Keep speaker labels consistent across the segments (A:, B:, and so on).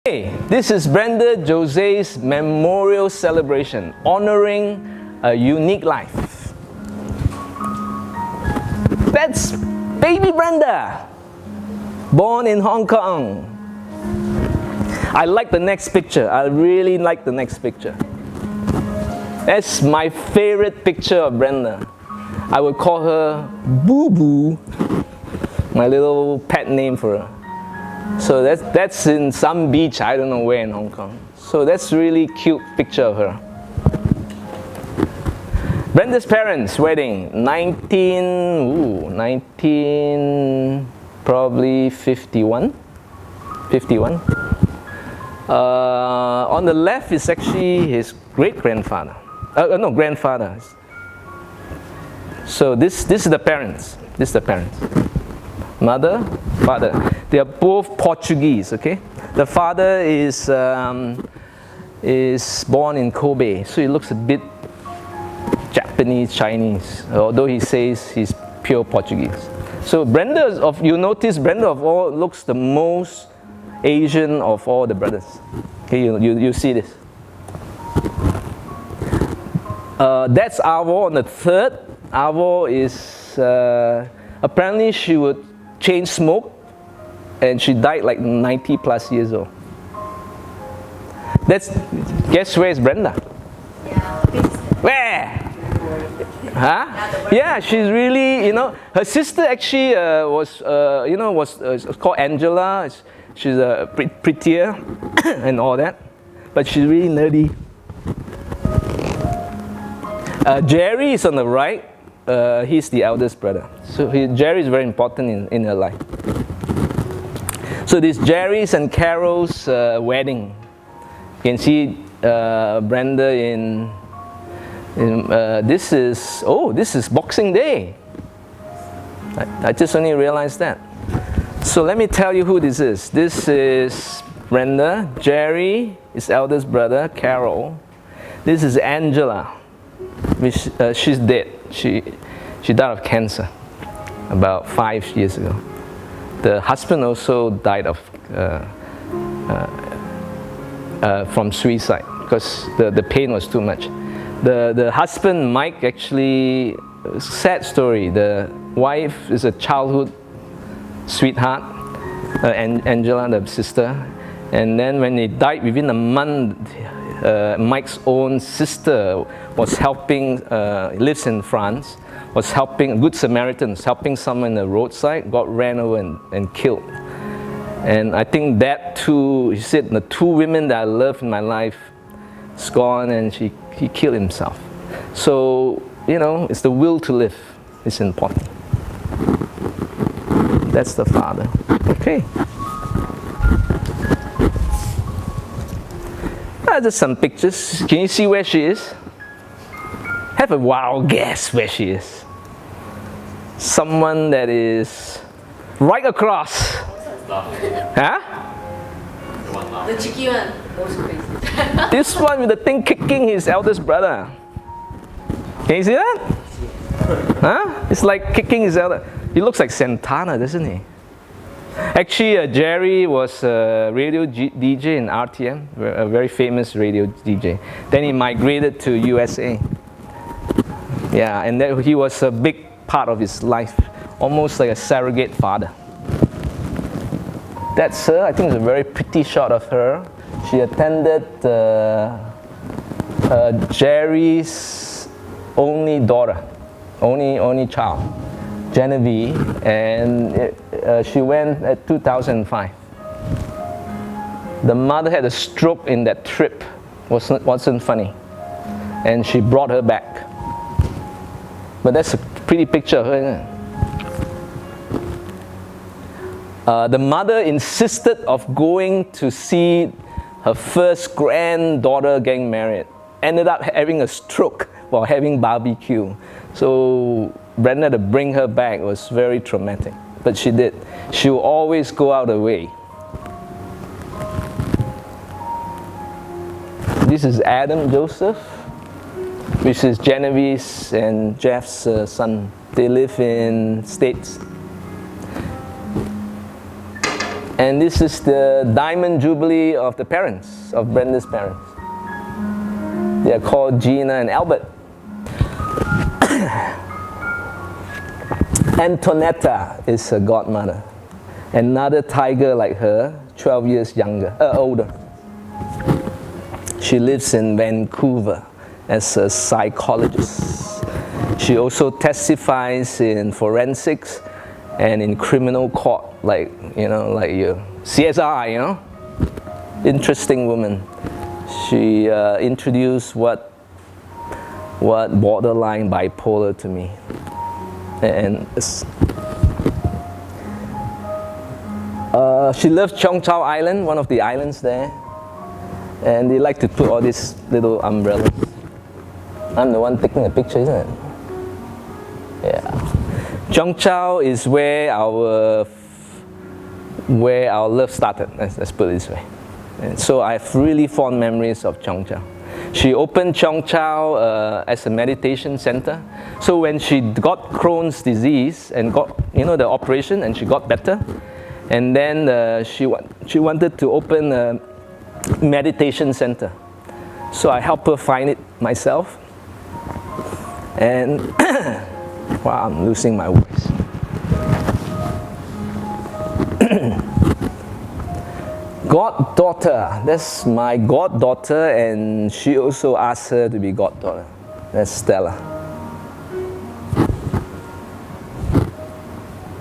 A: Hey, this is Brenda José's memorial celebration, honoring a unique life. That's baby Brenda, born in Hong Kong. I like the next picture. I really like the next picture. That's my favorite picture of Brenda. I would call her Boo Boo, my little pet name for her. So that's in some beach, I don't know where in Hong Kong. So that's really cute picture of her. Brenda's parents' wedding, 19, probably 51. On the left is actually his great-grandfather. Grandfather. So this is the parents. This is the parents. Mother, father. They are both Portuguese, okay? The father is born in Kobe, so he looks a bit Japanese, Chinese, although he says he's pure Portuguese. So Brenda, you notice Brenda of all looks the most Asian of all the brothers. Okay, you see this. That's Avo on the third. Avo is, apparently she would chain smoke, and she died like 90 plus years old. Guess where is Brenda? Where? Huh? Yeah, she's really, her sister actually was called Angela. She's prettier and all that, but she's really nerdy. Jerry is on the right. He's the eldest brother. So Jerry is very important in her life. So this Jerry's and Carol's wedding. You can see Brenda in this is Boxing Day. I just only realized that. So let me tell you who this is. This is Brenda. Jerry is eldest brother, Carol. This is Angela, which she's dead. She died of cancer about 5 years ago. The husband also died of from suicide because the pain was too much. The husband, Mike, actually, sad story. The wife is a childhood sweetheart, Angela, the sister. And then when he died, within a month, Mike's own sister was helping, lives in France, was helping, Good Samaritans, helping someone on the roadside, got ran over and killed. And I think that too, he said, the two women that I love in my life is gone, and he killed himself. So, it's the will to live is important. That's the father. Okay. Just some pictures. Can you see where she is? Have a wild guess where she is. Someone that is right across. Huh?
B: The cheeky one.
A: This one with the thing kicking his eldest brother. Can you see that? Huh? It's like kicking his elder. He looks like Santana, doesn't he? Actually, Jerry was a radio DJ in RTM, a very famous radio DJ. Then he migrated to USA. Yeah, and then he was a big part of his life, almost like a surrogate father. That's her. I think it's a very pretty shot of her. She attended Jerry's only daughter, only child, Genevieve, and she went at 2005. The mother had a stroke in that trip. Wasn't funny, and she brought her back. But that's a pretty picture of her, isn't it? The mother insisted of going to see her first granddaughter getting married. Ended up having a stroke while having barbecue. So Brenda, to bring her back was very traumatic. But she did. She will always go out of the way. This is Adam Joseph, which is Genevieve's and Jeff's son. They live in States. And this is the diamond jubilee of the parents, of Brenda's parents. They are called Gina and Albert. Antonetta is her godmother. Another tiger like her, 12 years older. She lives in Vancouver as a psychologist. She also testifies in forensics and in criminal court, like your CSI, Interesting woman. She introduced what borderline bipolar to me. And she loves Cheong Chau Island, one of the islands there. And they like to put all these little umbrellas. I'm the one taking the picture, isn't it? Yeah. Cheong Chau is where our love started, let's put it this way. And so I have really fond memories of Cheong Chau. She opened Cheong Chau as a meditation center. So when she got Crohn's disease and got the operation and she got better, and then she wanted to open a meditation center. So I helped her find it myself. And wow, I'm losing my voice. Goddaughter, that's my goddaughter, and she also asked her to be goddaughter. That's Stella.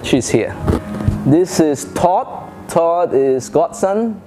A: She's here. This is Todd. Todd is godson.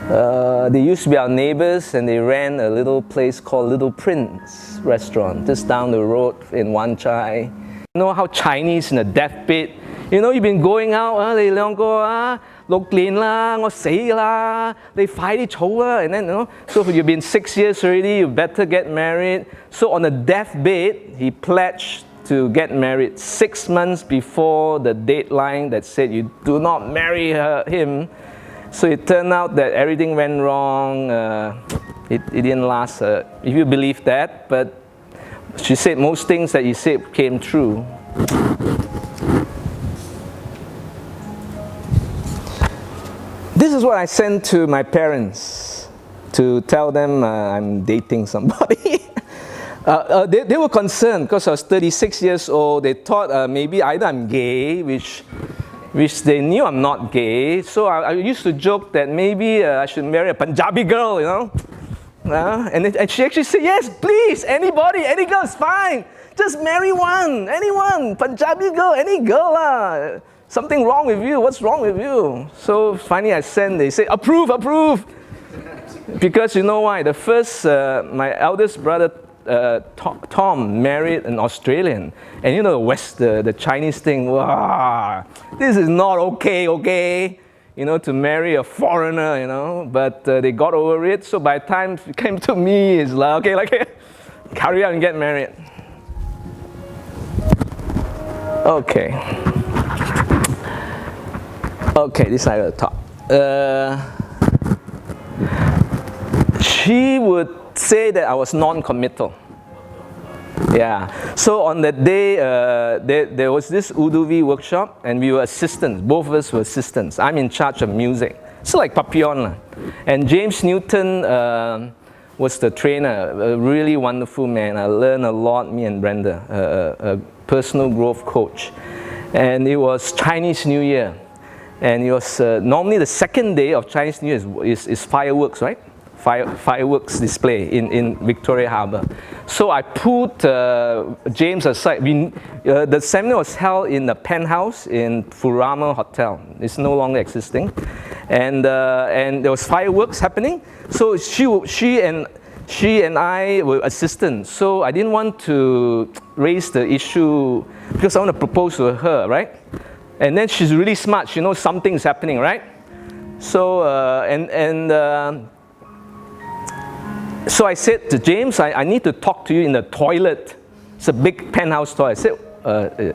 A: They used to be our neighbors, and they ran a little place called Little Prince restaurant just down the road in Wan Chai. You know how Chinese in a deathbed, you've been going out, 你兩個6年啦，我死啦，你快啲嘈啦, and then so you've been 6 years already, you better get married. So on the deathbed, he pledged to get married 6 months before the deadline that said you do not marry him. So it turned out that everything went wrong. It didn't last, if you believe that, but she said most things that he said came true. This is what I sent to my parents to tell them I'm dating somebody. They were concerned because I was 36 years old. They thought maybe either I'm gay, which they knew I'm not gay. So I used to joke that maybe I should marry a Punjabi girl, and she actually said, yes, please, anybody, any girl is fine. Just marry one, anyone, Punjabi girl, any girl. Something wrong with you, what's wrong with you? So finally I sent, they say, approve. Because you know why? The first, my eldest brother, Tom, married an Australian. And the Chinese thing, wow, this is not okay, to marry a foreigner, but they got over it. So by the time it came to me, it's like, okay, carry on and get married. Okay, this side of the top. She would say that I was non-committal. Yeah. So on that day, there was this Uduvi workshop, and we were assistants. Both of us were assistants. I'm in charge of music. It's like Papillon. And James Newton was the trainer, a really wonderful man. I learned a lot, me and Brenda, a personal growth coach. And it was Chinese New Year. And it was normally the second day of Chinese New Year is fireworks, right? Fireworks display in Victoria Harbour. So I put James aside. The seminar was held in the Penthouse in Furama Hotel. It's no longer existing. And there was fireworks happening. So she and I were assistants. So I didn't want to raise the issue because I want to propose to her, right? And then she's really smart. She knows something's happening, right? So so I said to James, I need to talk to you in the toilet. It's a big penthouse toilet. I said,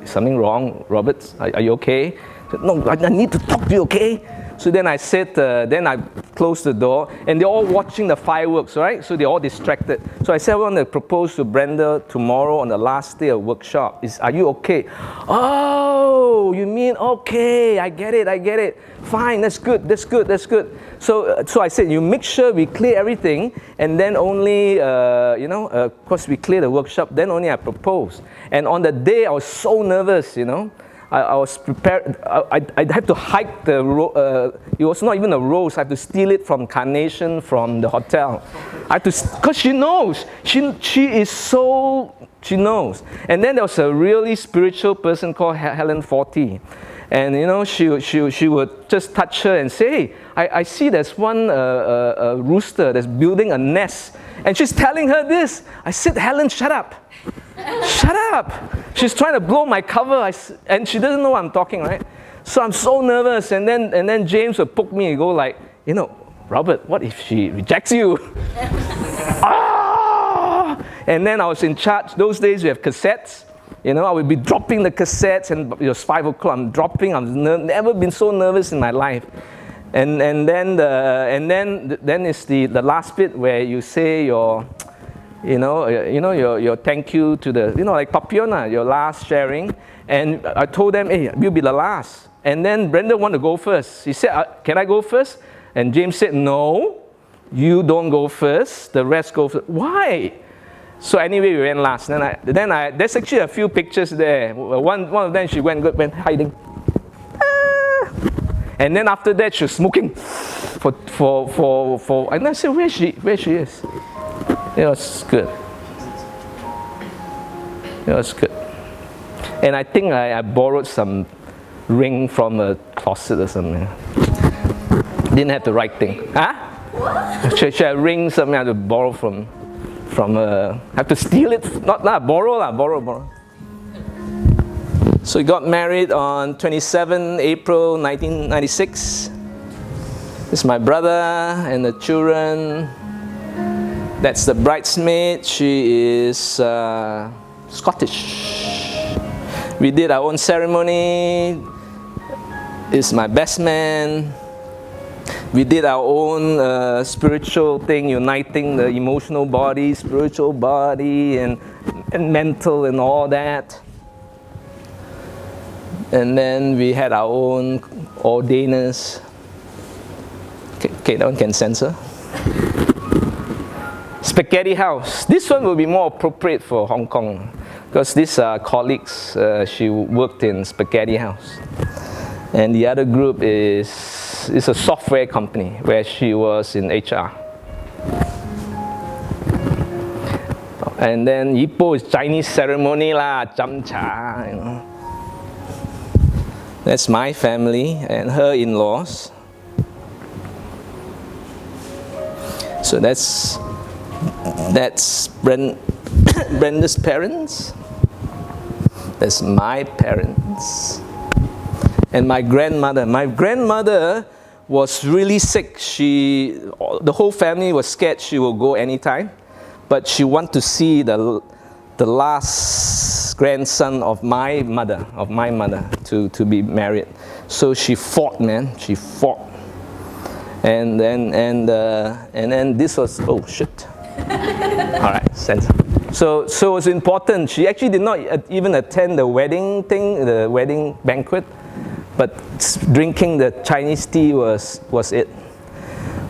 A: something wrong, Robert? Are you okay? He said, no, I need to talk to you, okay? So then I said, then I closed the door, and they're all watching the fireworks, right? So they're all distracted. So I said, I want to propose to Brenda tomorrow on the last day of workshop. Are you okay? Oh, oh, you mean, okay, I get it. Fine, that's good. So I said, you make sure we clear everything, and then only, of course we clear the workshop, then only I propose. And on the day, I was so nervous, I was prepared. I had to hike the it was not even a rose. I had to steal it from Carnation from the hotel. I had to, because she knows. She knows. And then there was a really spiritual person called Helen Forty. And she would just touch her and say, hey, I see there's one rooster that's building a nest. And she's telling her this. I said, Helen, shut up. Shut up. She's trying to blow my cover, and she doesn't know what I'm talking, right? So I'm so nervous, and then James would poke me and go like, Robert, what if she rejects you? And then I was in charge. Those days we have cassettes. I would be dropping the cassettes, and it was 5 o'clock. I'm dropping. I've never been so nervous in my life. And then it's the last bit where you say your thank you to the, like Papiona, your last sharing. And I told them, hey, you'll be the last. And then Brenda wanted to go first. He said, can I go first? And James said, no, you don't go first. The rest go first. Why? So anyway, we went last. There's actually a few pictures there. One of them, she went hiding. And then after that, she was smoking for. And I said, where she is? It was good. And I think I borrowed some ring from a closet or something. Didn't have the right thing. Huh? What? Should I ring something I had to borrow from have to steal it? Borrow. So we got married on 27 April 1996. This is my brother and the children. That's the bridesmaid. She is Scottish. We did our own ceremony. This is my best man. We did our own spiritual thing, uniting the emotional body, spiritual body, and mental and all that. And then we had our own ordainers. Okay, that one can censor. Spaghetti house. This one will be more appropriate for Hong Kong because these are colleagues. She worked in Spaghetti house. And the other group is a software company where she was in HR. And then Ipoh is Chinese ceremony lah, cham cha, That's my family and her in-laws. So that's Brenda's parents. That's my parents. And my grandmother. My grandmother was really sick. The whole family was scared she will go anytime. But she wanted to see the last grandson of my mother, to be married. So she fought, man. She fought. And then this was, oh shit. All right, censor. So it was important. She actually did not even attend the wedding thing, the wedding banquet, but drinking the Chinese tea was it.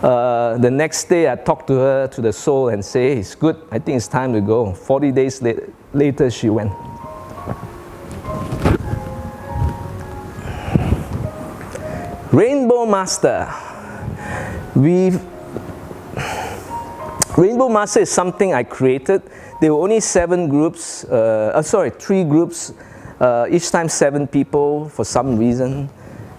A: The next day, I talked to her, to the soul, and say, hey, it's good. I think it's time to go. 40 days later, she went. Rainbow Master. Rainbow Master is something I created. There were only 3 groups, each time 7 people for some reason.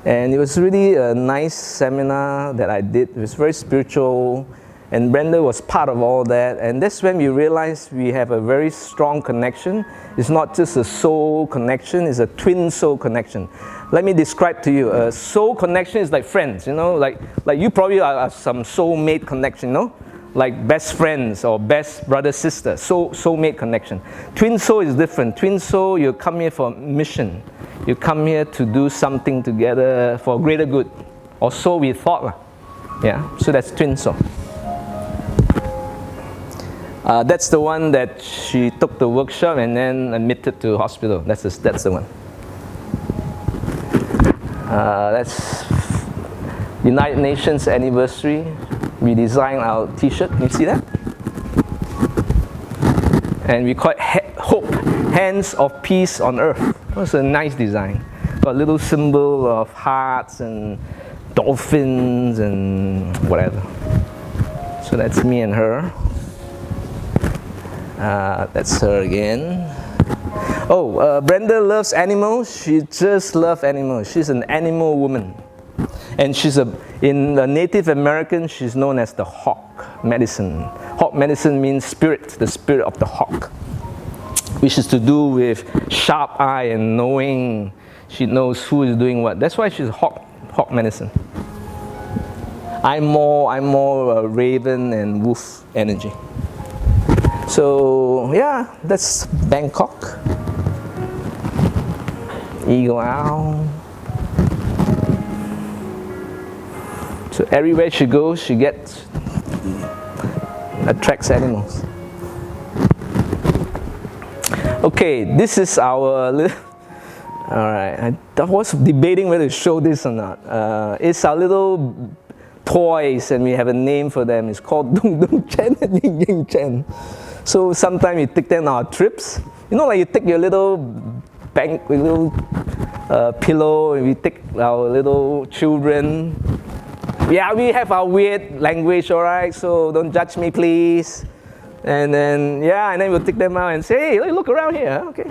A: And it was really a nice seminar that I did. It was very spiritual, and Brenda was part of all that. And that's when we realized we have a very strong connection. It's not just a soul connection, it's a twin soul connection. Let me describe to you. A soul connection is like friends, like you probably are some soulmate connection, like best friends or best brother sister, soulmate connection. Twin soul is different. Twin soul, you come here for mission. You come here to do something together for greater good, or so we thought. Yeah, so that's twin soul. That's the one that she took the workshop and then admitted to hospital. That's the one. That's United Nations anniversary. We designed our t-shirt. Can you see that? And we call it Hope, Hands of Peace on Earth. That's a nice design. Got a little symbol of hearts and dolphins and whatever. So that's me and her. That's her again. Oh, Brenda loves animals. She just loves animals. She's an animal woman. And in the Native American, she's known as the hawk medicine. Hawk medicine means spirit, the spirit of the hawk, which is to do with sharp eye and knowing. She knows who is doing what. That's why she's hawk medicine. I'm more raven and wolf energy. So yeah, that's Bangkok. Eagle owl. So everywhere she goes, she attracts animals. Okay, this is our little. All right, I was debating whether to show this or not. It's our little toys, and we have a name for them. It's called Dung Dung Chen and Ying Ying Chen. So sometimes we take them on our trips. You know, like you take your little pillow, and we take our little children. Yeah, we have our weird language, all right, so don't judge me, please. And then we'll take them out and say, hey, look around here, okay.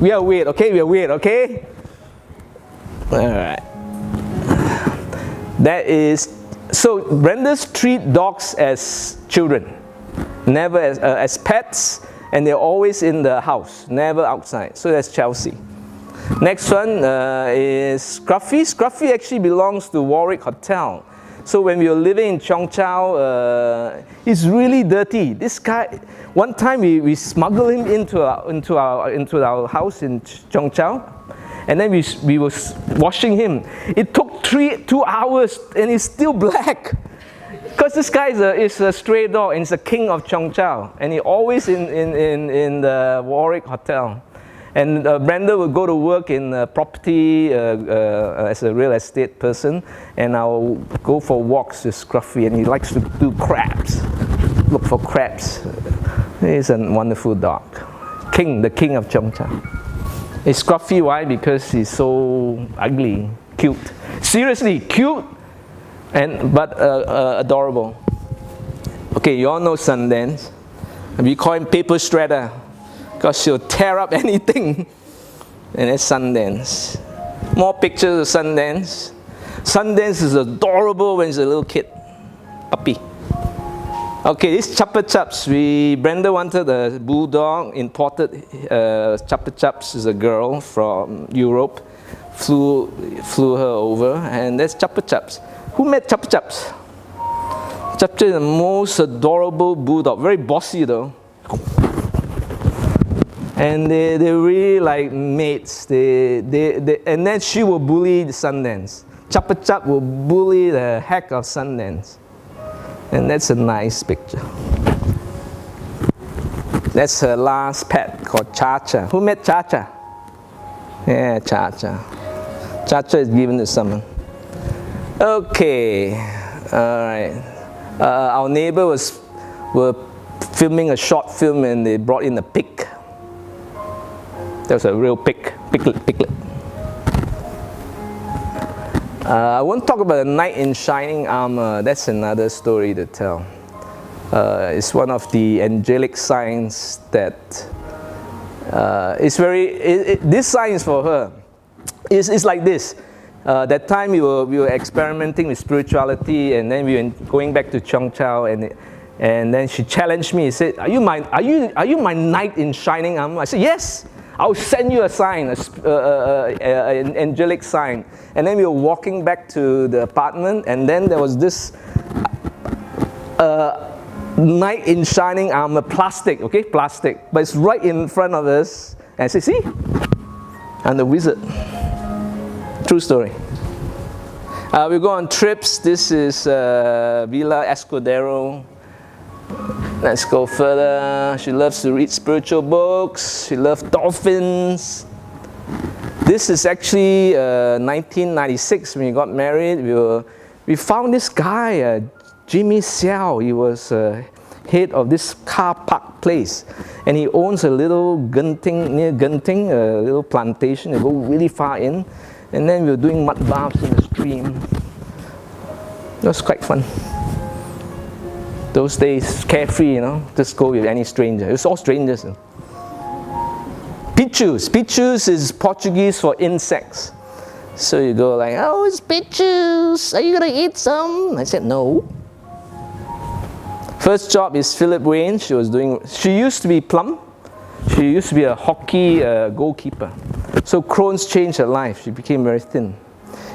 A: We are weird, okay, okay? All right. That is, so Brenda's treat dogs as children, never as pets, and they're always in the house, never outside. So that's Chelsea. Next one is Scruffy. Scruffy actually belongs to Warwick Hotel. So when we were living in Cheong Chau, he's really dirty. This guy, one time we smuggled him into our house in Cheong Chau, and then we were washing him. It took 2 hours, and he's still black. Because this guy is a stray dog, and he's the king of Cheong Chau, and he's always in the Warwick Hotel. And Brenda will go to work in property as a real estate person, and I'll go for walks with Scruffy, and he likes to do crabs, look for crabs. He's a wonderful dog. The king of Cheong Chau. It's Scruffy, why? Because he's so ugly, cute. Seriously, cute, but adorable. Okay, you all know Sundance. We call him Paper Shredder, because she'll tear up anything. And it's Sundance. More pictures of Sundance. Sundance is adorable when he's a little kid, puppy. Okay, this Chuppa Chups. Brenda wanted a bulldog, imported Chuppa Chups is a girl from Europe, flew her over, and that's Chuppa Chups. Who met Chuppa Chups? Chuppa Chups is the most adorable bulldog, very bossy though. And they really like mates. And then she will bully the Sundance. Chuppa Chup will bully the heck of Sundance. And that's a nice picture. That's her last pet called Cha-Cha. Who met Cha-Cha? Yeah, Cha-Cha. Cha-Cha is given to someone. Okay, all right. Our neighbor were filming a short film, and they brought in a pig. That was a real piglet. I won't talk about the knight in shining armor. That's another story to tell. It's one of the angelic signs that this sign is for her. It's like this. That time we were experimenting with spirituality, and then we were going back to Cheong Chau, and then she challenged me. She said, "Are you my knight in shining armor?" I said, "Yes. I'll send you a sign, an angelic sign." And then we were walking back to the apartment, and then there was this knight in shining armor, plastic, but it's right in front of us. And I said, "See? I'm the wizard." True story. We go on trips. This is Villa Escudero. Let's go further. She loves to read spiritual books. She loves dolphins. This is actually 1996 when we got married. We found this guy, Jimmy Xiao. He was head of this car park place, and he owns a little Genting, near Genting, a little plantation. They go really far in, and then we were doing mud baths in the stream. It was quite fun. Those days, carefree, you know, just go with any stranger. It was all strangers. Pichus. Pichus is Portuguese for insects. So you go like, oh, it's pichus. Are you gonna eat some? I said no. First job is Philip Wayne. She used to be plump. She used to be a hockey goalkeeper. So Crohn's changed her life. She became very thin.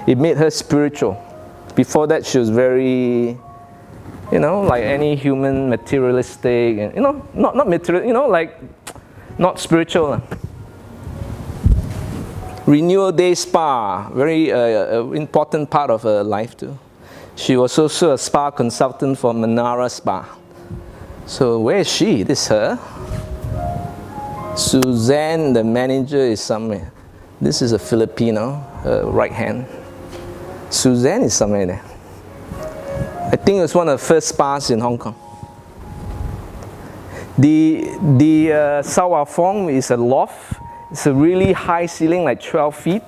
A: It made her spiritual. Before that, she was very, you know, like any human, materialistic, and, you know, not material, you know, like not spiritual. Renewal Day Spa, very important part of her life too. She was also a spa consultant for Menara Spa. So where is she? This is her. Suzanne, the manager, is somewhere. This is a Filipino, right hand. Suzanne is somewhere there. I think it was one of the first spas in Hong Kong. The Sao Fong is a loft. It's a really high ceiling, like 12 feet.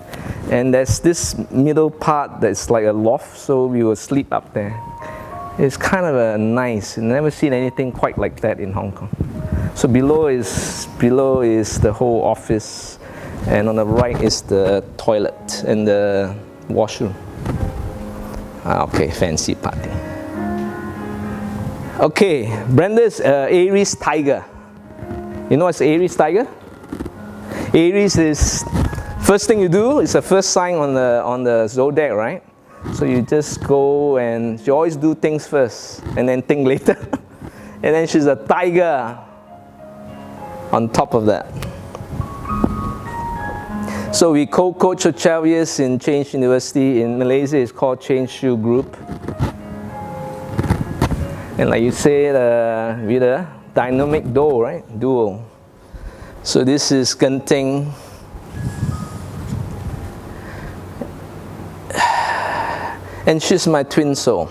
A: And there's this middle part that's like a loft, so we will sleep up there. It's kind of nice. I've never seen anything quite like that in Hong Kong. So below is the whole office, and on the right is the toilet and the washroom. Okay, fancy party. Okay, Brenda's Aries Tiger. You know what's Aries Tiger? Aries is first thing you do. It's the first sign on the zodiac, right? So you just go and you always do things first and then think later. And then she's a tiger on top of that. So we co-coach for 12 years in Chaen University in Malaysia. It's called Chaen Shu Group. And like you said, with a dynamic duo, right? Duo. So this is Genting. And she's my twin soul.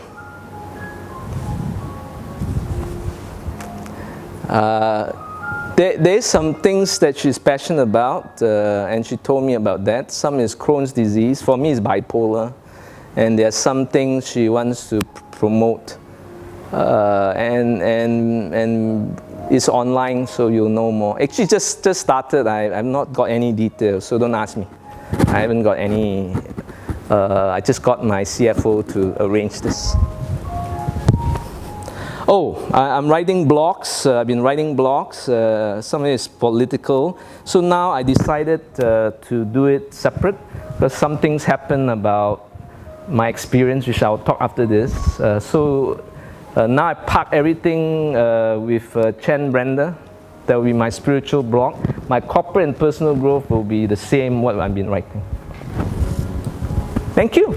A: There's some things that she's passionate about, and she told me about that. Some is Crohn's disease. For me, it's bipolar. And there are some things she wants to promote. And it's online, so you'll know more. Actually, just started. I've not got any details, so don't ask me. I haven't got any. I just got my CFO to arrange this. Oh, I'm writing blogs. I've been writing blogs. Some of it is political. So now I decided to do it separate because some things happen about my experience, which I'll talk after this. Now I pack everything with Chaen Brenda. That will be my spiritual blog. My corporate and personal growth will be the same what I've been writing. Thank you.